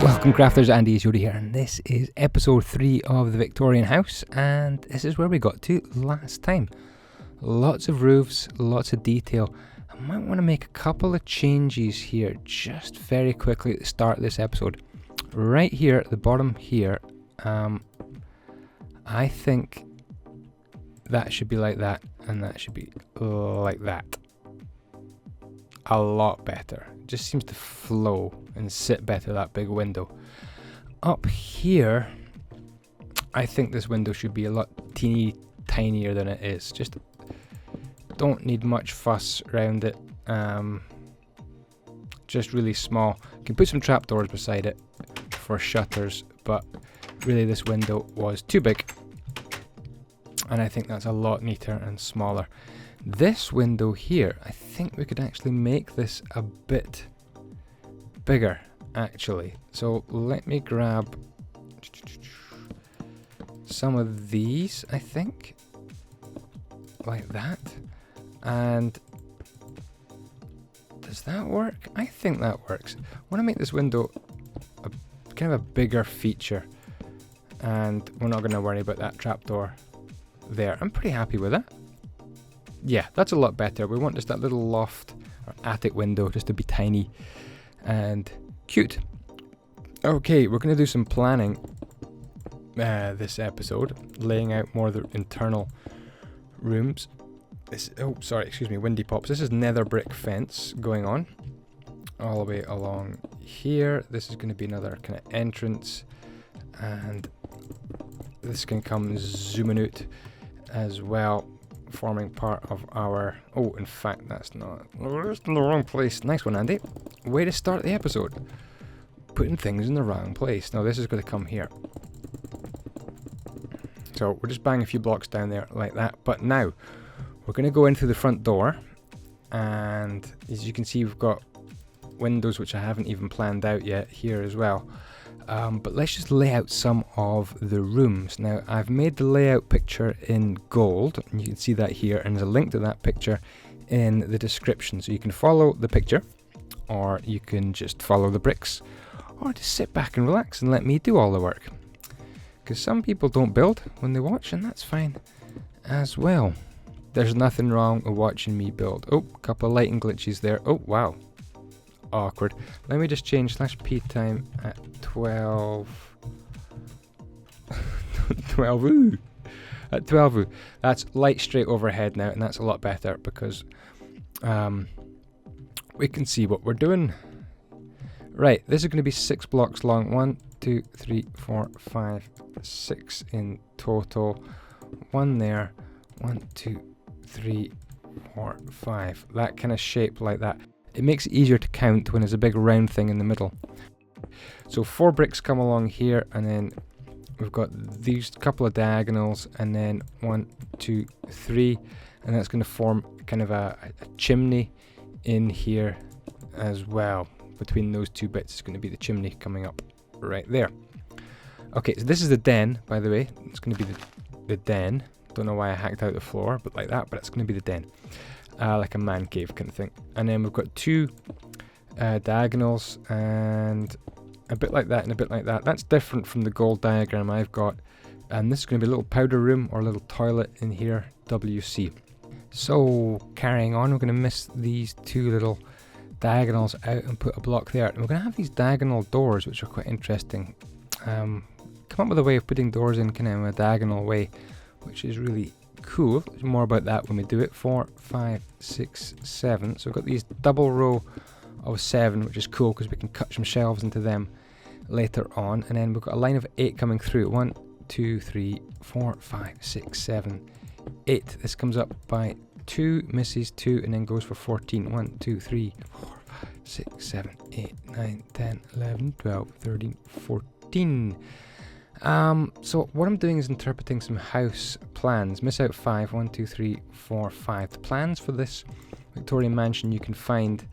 Welcome crafters, andyisyoda here, and this is episode 3 of the Victorian house, and this is where we got to last time. Lots of roofs, lots of detail. I might want to make a couple of changes here just very quickly at the start of this episode. Right here at the bottom here, I think that should be like that, and that should be like that. A lot better. Just seems to flow and sit better, that big window. Up here, I think this window should be a lot teeny tinier than it is. Just don't need much fuss around it. Just really small. You can put some trapdoors beside it for shutters, but really this window was too big, and I think that's a lot neater and smaller. This window here, I think we could actually make this a bit bigger, actually. So let me grab some of these, I think, like that. And does that work? I think that works. I want to make this window a kind of a bigger feature, and we're not going to worry about that trapdoor there. I'm pretty happy with that. Yeah, that's a lot better. We want just that little loft or attic window just to be tiny and cute. Okay, we're going to do some planning this episode, laying out more of the internal rooms. Windy pops. This is nether brick fence going on all the way along here. This is going to be another kind of entrance, and this can come zooming out as well, forming part of our... Oh, in fact, that's not... Oh, it's in the wrong place. Nice one, Andy. Way to start the episode. Putting things in the wrong place. Now, this is going to come here. So, we'll just bang a few blocks down there like that. But now, we're going to go in through the front door. And as you can see, we've got windows which I haven't even planned out yet here as well. But let's just lay out some of the rooms. Now, I've made the layout picture in gold, and you can see that here, and there's a link to that picture in the description. So you can follow the picture, or you can just follow the bricks, or just sit back and relax and let me do all the work. Because some people don't build when they watch, and that's fine as well. There's nothing wrong with watching me build. Oh, a couple of lighting glitches there. Oh, wow. Awkward. Let me just change /p time at 12. 12. Ooh. At 12. Ooh. That's light straight overhead now, and that's a lot better because we can see what we're doing. Right, this is going to be 6 blocks long. 1, 2, 3, 4, 5, 6 in total. 1 there. 1, 2, 3, 4, 5. That kind of shape like that. It makes it easier to count when there's a big round thing in the middle. So 4 bricks come along here, and then we've got these couple of diagonals, and then 1, 2, 3, and that's going to form kind of a chimney in here as well. Between those 2 bits is going to be the chimney coming up right there. Okay, so this is the den, by the way. It's going to be the den. Don't know why I hacked out the floor, but like that, but it's going to be the den. Like a man cave kind of thing. And then we've got 2 diagonals, and a bit like that and a bit like that. That's different from the gold diagram I've got. And this is going to be a little powder room or a little toilet in here, WC. So carrying on, we're going to miss these 2 little diagonals out and put a block there. And we're going to have these diagonal doors, which are quite interesting. Come up with a way of putting doors in kind of a diagonal way, which is really cool. There's more about that when we do it. 4, 5, 6, 7. So we've got these double row of 7, which is cool because we can cut some shelves into them later on. And then we've got a line of 8 coming through. 1, 2, 3, 4, 5, 6, 7, 8. This comes up by 2, misses 2, and then goes for 14. 1, 2, 3, 4, 5, 6, 7, 8, 9, 10, 11, 12, 13, 14. So what I'm doing is interpreting some house plans. Miss out 5. 1, 2, 3, 4, 5. The plans for this Victorian mansion you can find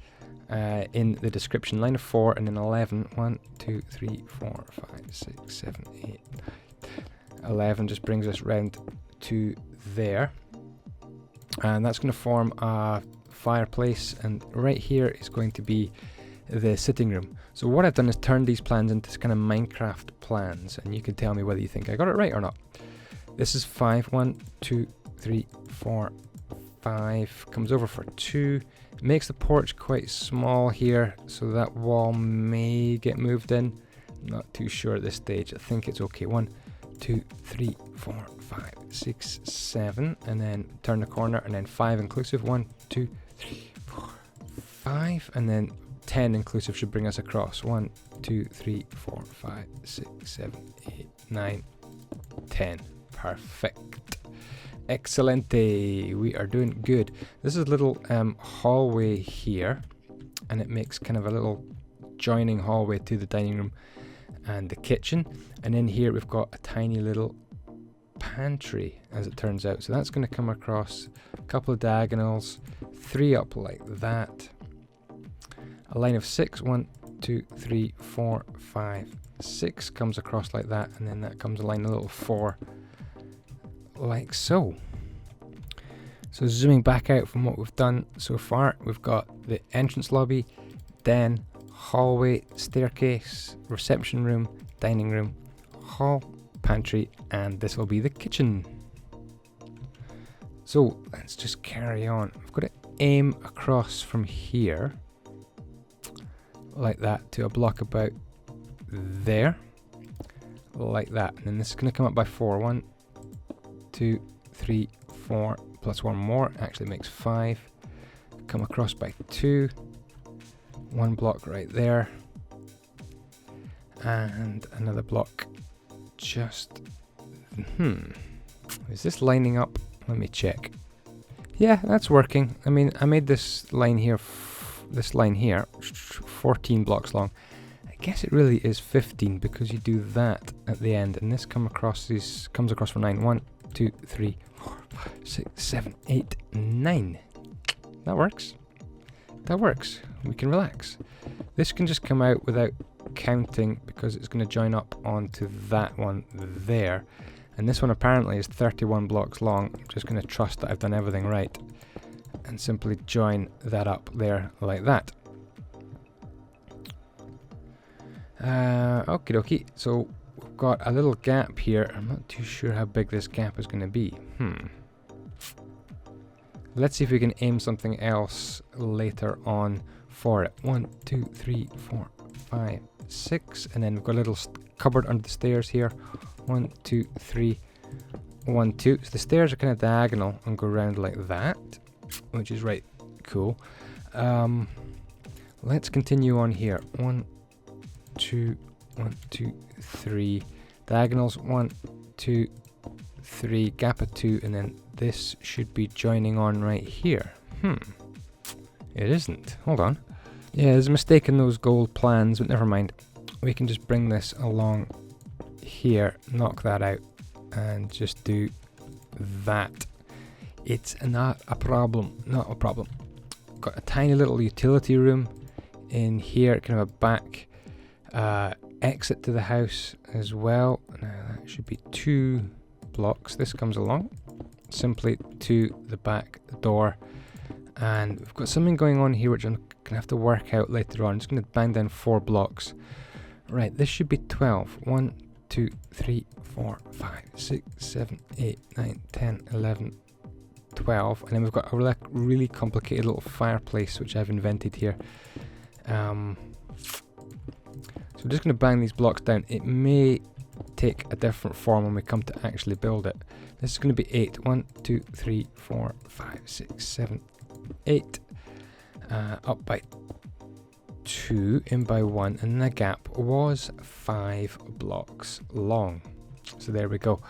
in the description. Line of 4 and then 11. 1, 2, 3, 4, 5, 6, 7, 8, 9, 11 just brings us round to there. And that's going to form a fireplace, and right here is going to be the sitting room. So what I've done is turned these plans into kind of Minecraft plans, and you can tell me whether you think I got it right or not. This is 5, 1, 2, 3, 4, 5, comes over for 2, makes the porch quite small here, so that wall may get moved in. Not too sure at this stage. I think it's okay. 1, 2, 3, 4, 5, 6, 7, and then turn the corner, and then 5 inclusive. 1, 2, 3, 4, 5, and then 10 inclusive should bring us across. 1, 2, 3, 4, 5, 6, 7, 8, 9, 10. Perfect. Excelente. We are doing good. This is a little hallway here, and it makes kind of a little joining hallway to the dining room and the kitchen. And in here we've got a tiny little pantry, as it turns out. So that's going to come across a couple of diagonals, 3 up like that. A line of 6, 1, 2, 3, 4, 5, 6 comes across like that, and then that comes a line, a little 4 like so. So zooming back out from what we've done so far, we've got the entrance lobby, den, hallway, staircase, reception room, dining room, hall, pantry, and this will be the kitchen. So let's just carry on. I've got to aim across from here like that to a block about there, like that, and then this is going to come up by 4. 1, 2, 3, 4, plus 1 more actually makes 5. Come across by 2, 1 block right there, and another block just is this lining up? Let me check. Yeah, that's working. I mean, I made this line here 14 blocks long. I guess it really is 15 because you do that at the end, and this comes across for 9. 1, 2, 3, 4, 5, 6, 7, 8, 9. That works. That works. We can relax. This can just come out without counting because it's going to join up onto that one there. And this one apparently is 31 blocks long. I'm just going to trust that I've done everything right and simply join that up there like that. Okie dokie. So we've got a little gap here. I'm not too sure how big this gap is going to be. Let's see if we can aim something else later on for it. 1, 2, 3, 4, 5, 6, and then we've got a little cupboard under the stairs here. 1, 2, 3, 1, 2. So the stairs are kind of diagonal and go around like that, which is right cool. Let's continue on here. 1, 2, 1, 2, 3 diagonals. 1, 2, 3, gap of 2, and then this should be joining on right here. It isn't. Hold on. Yeah, there's a mistake in those gold plans, but never mind. We can just bring this along here, knock that out, and just do that. It's not a problem. Not a problem. Got a tiny little utility room in here, kind of a back exit to the house as well. Now that should be 2 blocks. This comes along simply to the back door, and we've got something going on here which I'm gonna have to work out later on. I'm just gonna bang down 4 blocks. Right, this should be 12. 1, 2, 3, 4, 5, 6, 7, 8, 9, 10, 11, 12, and then we've got a really complicated little fireplace which I've invented here. So I'm just going to bang these blocks down. It may take a different form when we come to actually build it. This is going to be 8. 1, 2, 3, 4, 5, 6, 7, 8. Up by 2, in by 1, and the gap was 5 blocks long. So there we go.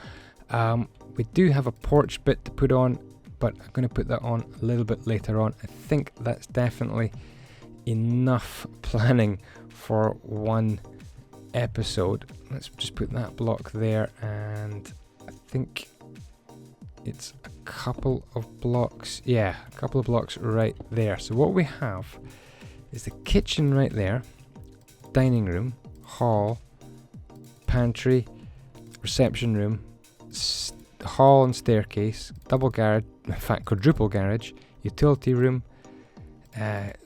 We do have a porch bit to put on, but I'm going to put that on a little bit later on. I think that's definitely enough planning for one episode. Let's just put that block there, and I think it's a couple of blocks. Yeah, a couple of blocks right there. So what we have is the kitchen right there, dining room, hall, pantry, reception room, hall and staircase, double garage, in fact quadruple garage, utility room,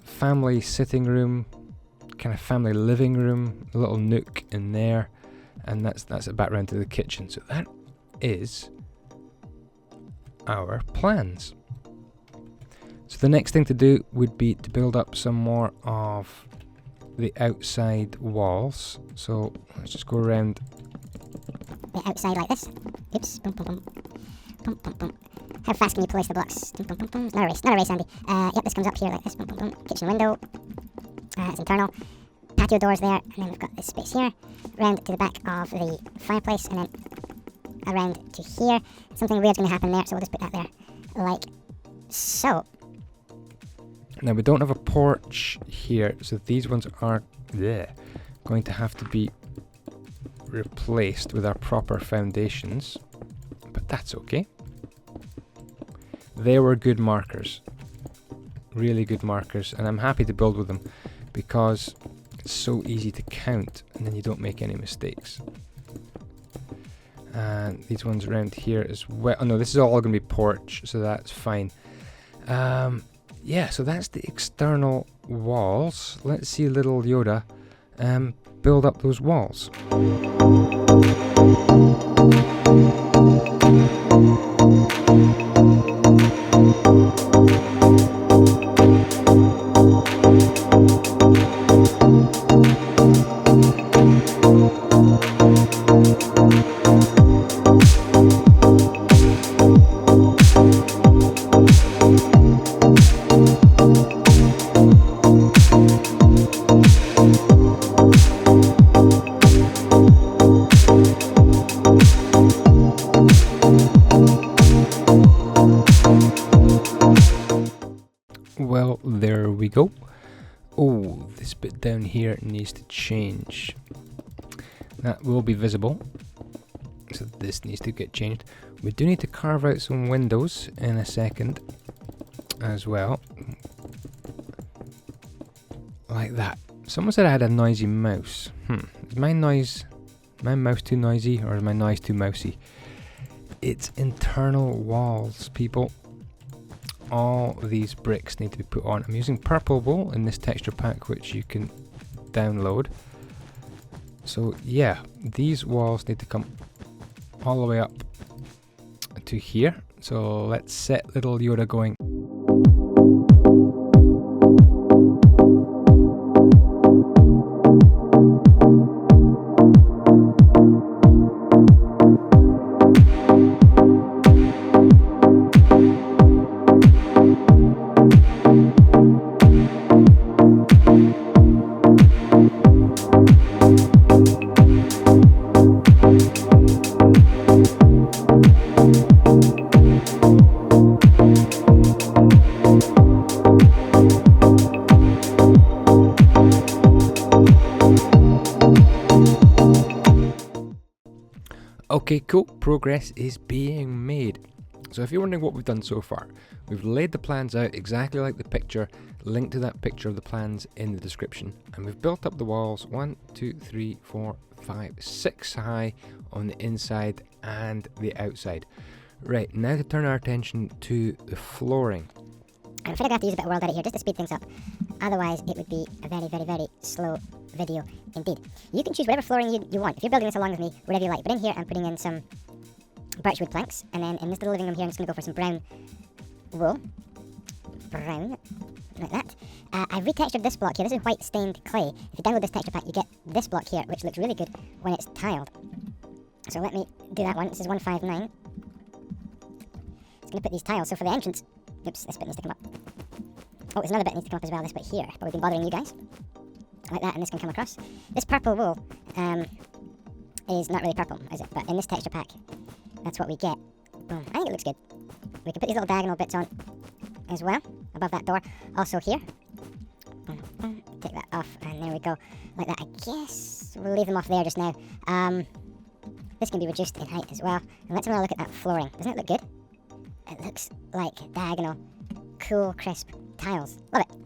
family sitting room, kind of family living room, a little nook in there, and that's it back round to the kitchen. So that is our plans. So the next thing to do would be to build up some more of the outside walls. So let's just go around the outside like this. Oops. Boom, boom, boom. Boom, boom, boom. How fast can you place the blocks? Boom, boom, boom, boom. Not a race, Andy. Yep, this comes up here like this. Boom, boom, boom. Kitchen window. It's internal. Patio doors there, and then we've got this space here. Round to the back of the fireplace, and then around to here. Something weird's going to happen there, so we'll just put that there like so. Now we don't have a porch here, so these ones are going to have to be replaced with our proper foundations, but that's okay. They were good markers, really good markers, and I'm happy to build with them because it's so easy to count and then you don't make any mistakes. And these ones around here as well. Oh no, this is all going to be porch, so that's fine. Yeah, so that's the external walls. Let's see little Yoda build up those walls. Well, there we go. Oh, this bit down here needs to change. That will be visible. So this needs to get changed. We do need to carve out some windows in a second as well. Like that. Someone said I had a noisy mouse. Is my mouse too noisy, or is my noise too mousy? It's internal walls, people. All these bricks need to be put on. I'm using purple wool in this texture pack, which you can download. So yeah, these walls need to come all the way up to here. So let's set little Yoda going. Okay, cool. Progress is being made. So if you're wondering what we've done so far, we've laid the plans out exactly like the picture, linked to that picture of the plans in the description, and we've built up the walls 1, 2, 3, 4, 5, 6 high on the inside and the outside. Right, now to turn our attention to the flooring. I'm afraid I'm going to have to use a bit of world edit here just to speed things up. Otherwise, it would be a very, very, very slow video indeed. You can choose whatever flooring you want. If you're building this along with me, whatever you like. But in here, I'm putting in some birchwood planks. And then in this little living room here, I'm just going to go for some brown wool. Brown. Like that. I've retextured this block here. This is white stained clay. If you download this texture pack, you get this block here, which looks really good when it's tiled. So let me do that one. This is 159. It's going to put these tiles. So for the entrance... Oops, this bit needs to come up. Oh, there's another bit that needs to come up as well, this bit here. But we've been bothering you guys. Like that, and this can come across. This purple wool is not really purple, is it? But in this texture pack, that's what we get. Boom. I think it looks good. We can put these little diagonal bits on as well, above that door. Also here. Boom, boom. Take that off, and there we go. Like that, I guess. We'll leave them off there just now. This can be reduced in height as well. And let's have a look at that flooring. Doesn't it look good? It looks like diagonal, cool, crisp tiles. Love it.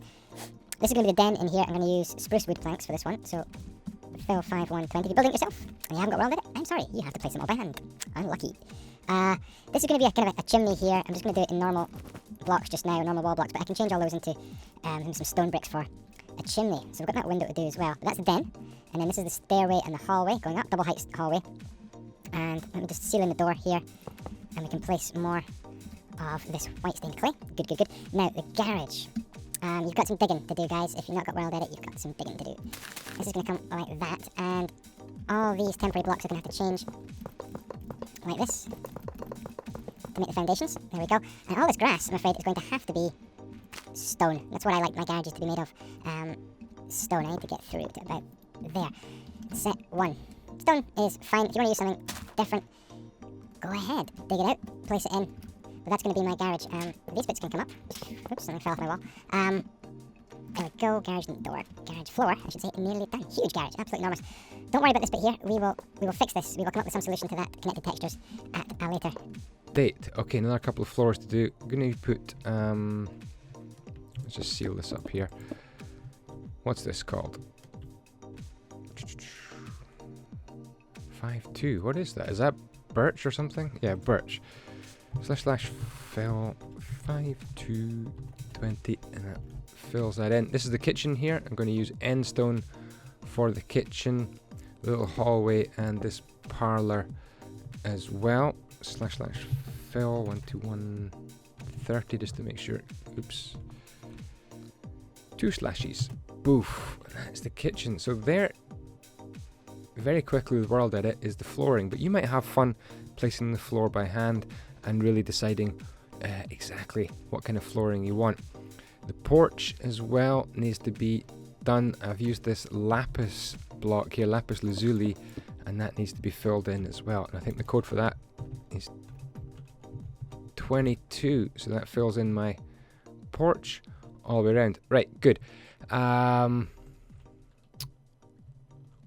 This is going to be the den in here. I'm going to use spruce wood planks for this one. So, fill 5, 1, 20. If you're building it yourself and you haven't got world edit, I'm sorry. You have to place them all by hand. Unlucky. This is going to be a kind of a chimney here. I'm just going to do it in normal blocks just now, normal wall blocks. But I can change all those into some stone bricks for a chimney. So we've got that window to do as well. But that's the den. And then this is the stairway and the hallway going up, double height hallway. And let me just seal in the door here. And we can place more of this white stained clay. Good, good, good. Now, the garage. You've got some digging to do, guys. If you've not got world edit, you've got some digging to do. This is going to come like that. And all these temporary blocks are going to have to change like this to make the foundations. There we go. And all this grass, I'm afraid, is going to have to be stone. That's what I like my garages to be made of. Stone. I need to get through to about there. Set 1. Stone is fine. If you want to use something different, go ahead. Dig it out. Place it in. But that's going to be my garage. These bits can come up. Oops, something fell off my wall. There we go. Garage door. Garage floor, I should say. Nearly done. Huge garage. Absolutely enormous. Don't worry about this bit here. We will fix this. We will come up with some solution to that connected textures at a later date. Okay, another couple of floors to do. I'm going to put... let's just seal this up here. What's this called? 5-2. What is that? Is that birch or something? Yeah, birch. // fill 5-2-20, and that fills that in. This is the kitchen here. I'm going to use end stone for the kitchen, little hallway, and this parlor as well. // fill 1-to-130 just to make sure. Oops. 2 slashes. Boof. That's the kitchen. So there, very quickly with World Edit, is the flooring. But you might have fun placing the floor by hand and really deciding exactly what kind of flooring you want. The porch as well needs to be done. I've used this lapis block here, lapis lazuli, and that needs to be filled in as well. And I think the code for that is 22, so that fills in my porch all the way around. Right, good.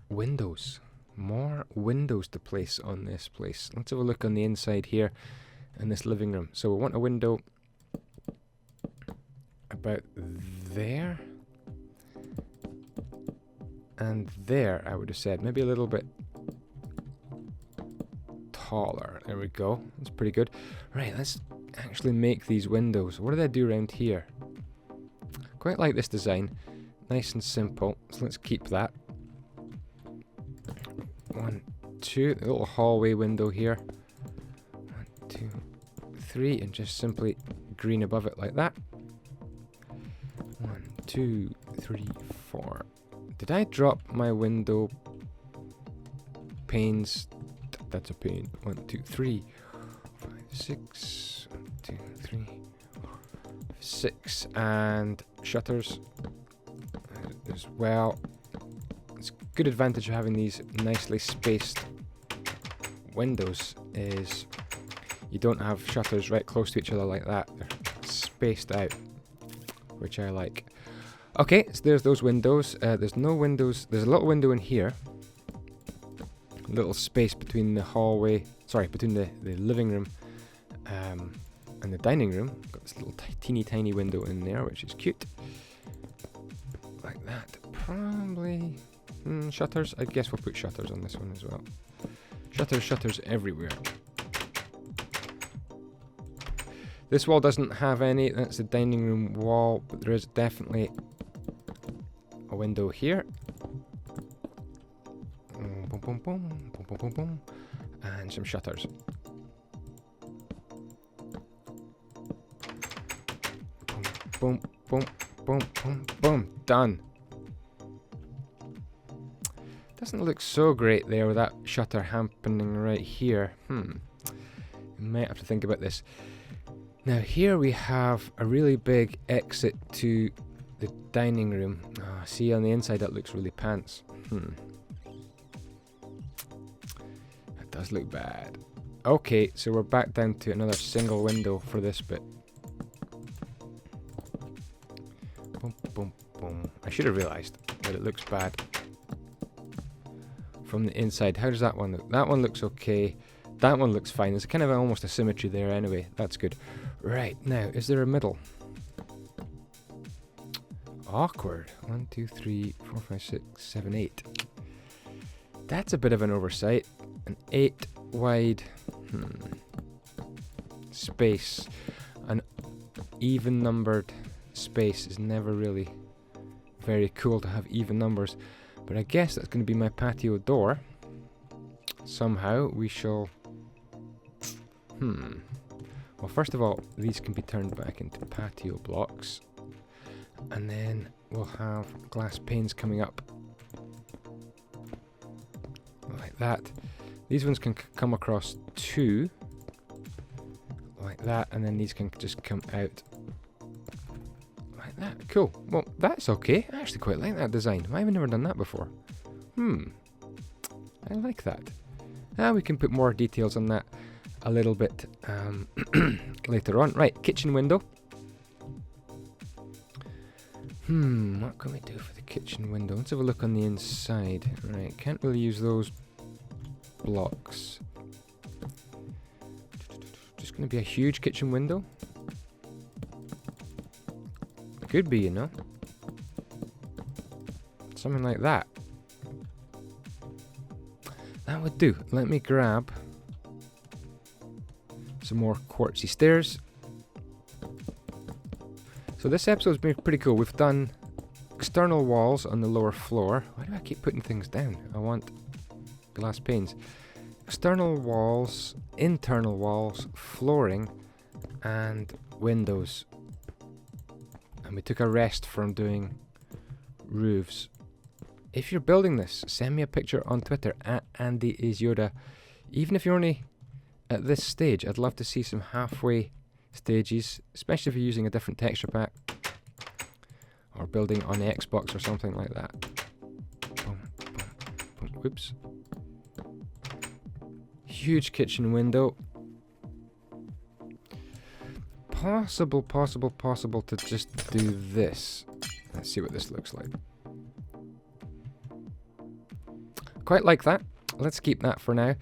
Windows. More windows to place on this place. Let's have a look on the inside here in this living room. So we want a window about there and there, I would have said. Maybe a little bit taller. There we go. That's pretty good. Right, let's actually make these windows. What did I do around here? Quite like this design. Nice and simple. So let's keep that. 1, 2. A little hallway window here. 1, 2, 3. And just simply green above it like that. 1, 2, 3, 4. Did I drop my window panes? That's a pane. 1, 2, 3, 5, 6. 1, 2, 3, 4, 6. And shutters as well. It's a good advantage of having these nicely spaced windows is you don't have shutters right close to each other like that. They're spaced out, which I like. Okay, so there's those windows. There's no windows. There's a little window in here. A little space between the hallway, between the living room and the dining room. Got this little teeny tiny window in there, which is cute. Like that. Probably shutters. I guess we'll put shutters on this one as well. Shutters everywhere. This wall doesn't have any. That's the dining room wall, but there is definitely a window here. Boom, boom, boom, boom, boom, boom, boom, and some shutters. Boom, boom, boom, boom, boom. Done. Doesn't look so great there with that shutter happening right here. Might have to think about this. Now here we have a really big exit to the dining room. See on the inside that looks really pants. That does look bad. Okay, so we're back down to another single window for this bit. Boom, boom, boom. I should have realised that it looks bad from the inside. How does that one look? That one looks okay. That one looks fine. There's kind of almost a symmetry there anyway. That's good. Right, now, is there a middle? Awkward. 1, 2, 3, 4, 5, 6, 7, 8. That's a bit of an oversight. An 8 wide space. An even numbered space is never really very cool to have even numbers. But I guess that's going to be my patio door. Somehow we shall... Well, first of all, these can be turned back into patio blocks. And then we'll have glass panes coming up. Like that. These ones can come across 2. Like that. And then these can just come out. Like that. Cool. Well, that's okay. I actually quite like that design. I've never done that before. I like that. Now we can put more details on that a little bit later on. Right, kitchen window. What can we do for the kitchen window? Let's have a look on the inside. Right, can't really use those blocks. Just going to be a huge kitchen window. Could be, you know. Something like that. That would do. Let me grab some more quartzy stairs. So this episode's been pretty cool. We've done external walls on the lower floor. Why do I keep putting things down? I want glass panes. External walls, internal walls, flooring, and windows. And we took a rest from doing roofs. If you're building this, send me a picture on Twitter at andyisyoda. Even if you're only at this stage, I'd love to see some halfway stages, especially if you're using a different texture pack or building on the Xbox or something like that. Boom, boom, boom. Whoops. Huge kitchen window. Possible to just do this. Let's see what this looks like. Quite like that. Let's keep that for now.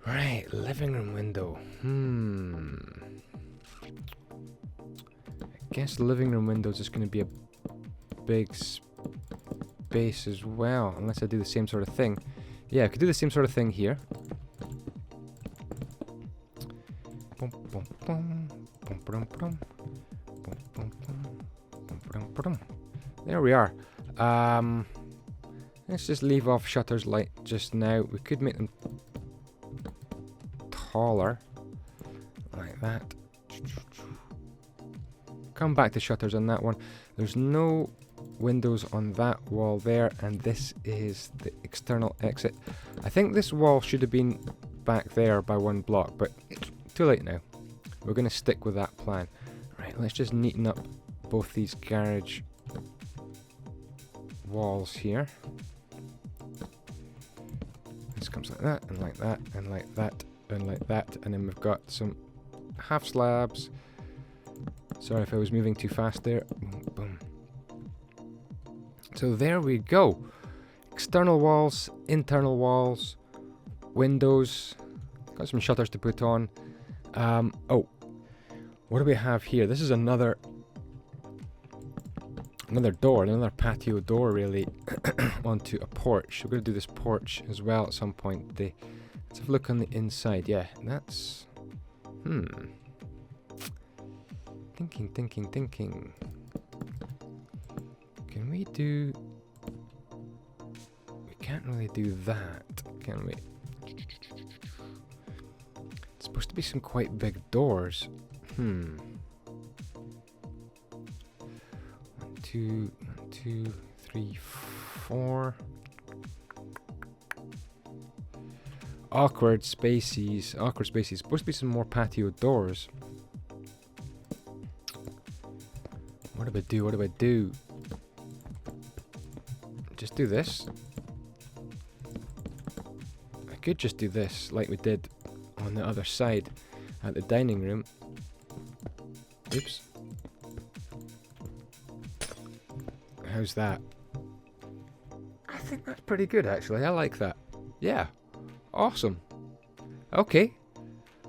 Right, living room window. I guess the living room window is just going to be a big space as well, unless I do the same sort of thing. Yeah, I could do the same sort of thing here. There we are. Let's just leave off shutters like just now. We could make them taller, like that. Come back to shutters on that one. There's no windows on that wall there, and this is the external exit. I think this wall should have been back there by 1 block, but too late now. We're going to stick with that plan. Right, let's just neaten up both these garage walls here. This comes like that, and like that, and like that, and like that, and then we've got some half slabs. Sorry if I was moving too fast there. Boom, boom. So there we go. External walls, internal walls, windows. Got some shutters to put on. Oh, what do we have here? This is another door, another patio door really, onto a porch. We're going to do this porch as well at some point today. Let's have a look on the inside. Yeah, that's... Thinking. Can we do... We can't really do that, can we? It's supposed to be some quite big doors. 1, 2, 3, 4. Awkward spaces. Supposed to be some more patio doors. What do I do? Just do this. I could just do this like we did on the other side at the dining room. Oops. How's that? I think that's pretty good actually. I like that. Yeah. Awesome. Okay.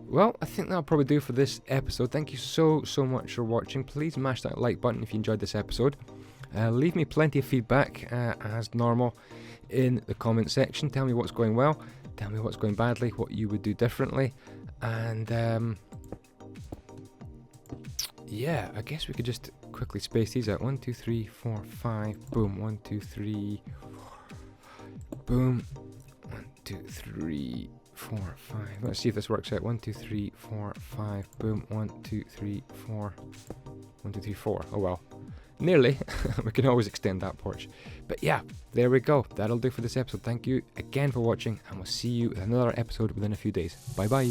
Well, I think that'll probably do for this episode. Thank you so much for watching. Please mash that like button if you enjoyed this episode. Leave me plenty of feedback, as normal, in the comment section. Tell me what's going well. Tell me what's going badly, what you would do differently. And, yeah, I guess we could just quickly space these out. 1, 2, 3, 4, 5. Boom. 1, 2, 3. Boom. 1, 2, 3, 4, 5. Let's see if this works out. 1, 2, 3, 4, 5. Boom. 1, 2, 3, 4. 1, 2, 3, 4. Oh well. Nearly. We can always extend that porch. But yeah, there we go. That'll do for this episode. Thank you again for watching, and we'll see you with another episode within a few days. Bye bye.